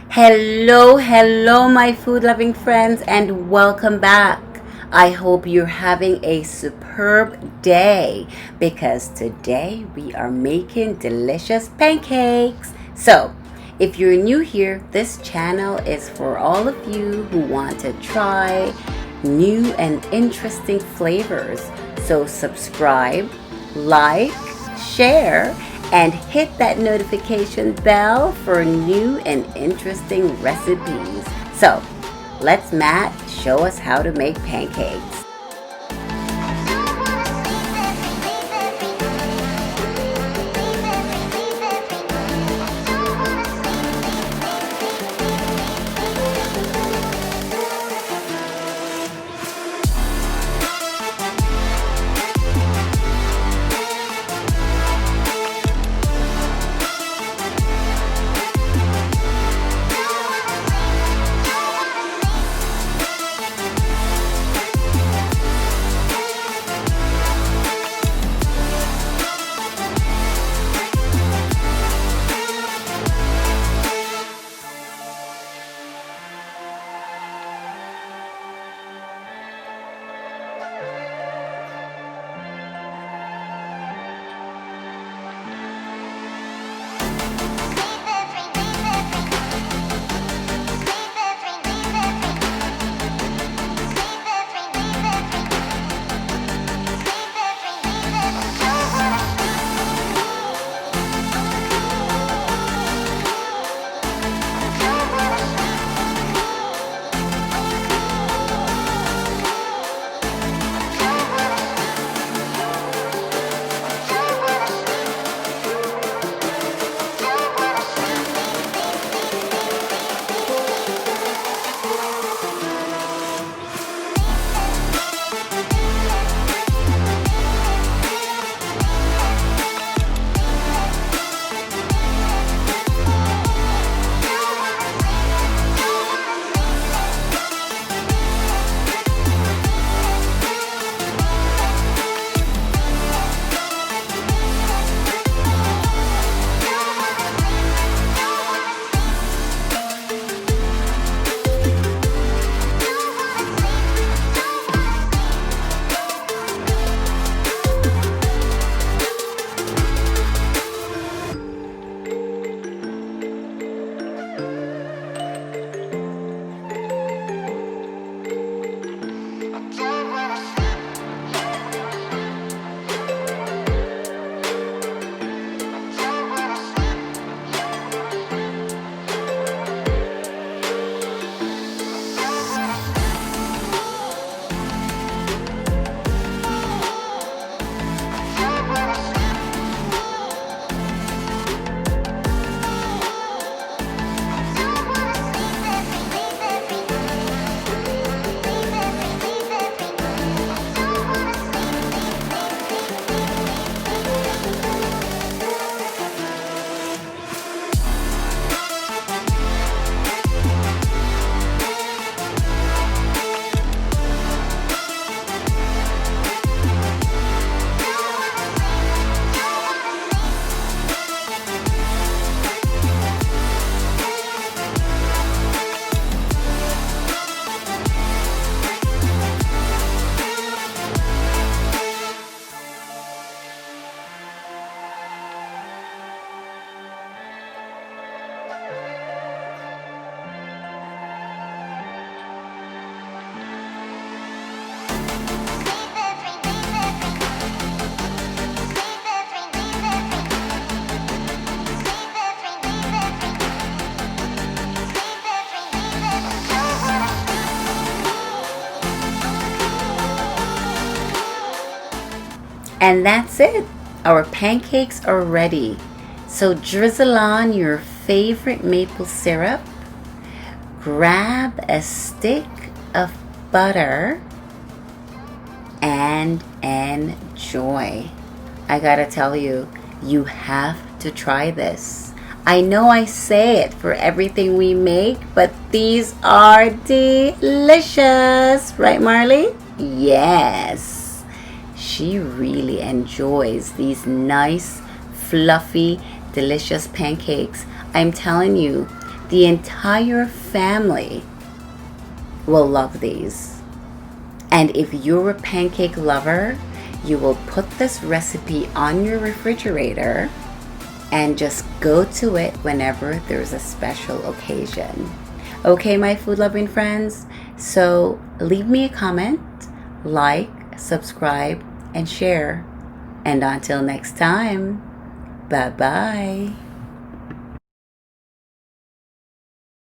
Hello, my food-loving friends, and welcome back. I hope you're having a superb day because today we are making delicious pancakes. So, if you're new here, this channel is for all of you who want to try new and interesting flavors. So subscribe, like, share, and hit that notification bell for new and interesting recipes. So, let's Matt show us how to make pancakes. And that's it. Our pancakes are ready. So drizzle on your favorite maple syrup. Grab a stick of butter and enjoy. I gotta tell you, you have to try this. I know I say it for everything we make, but these are delicious. Right, Marley? Yes. she really enjoys these nice, fluffy, delicious pancakes. I'm telling you, the entire family will love these. And if you're a pancake lover, you will put this recipe on your refrigerator and just go to it whenever there's a special occasion. Okay, my food loving friends? So leave me a comment, like, subscribe, and share. And until next time, bye-bye.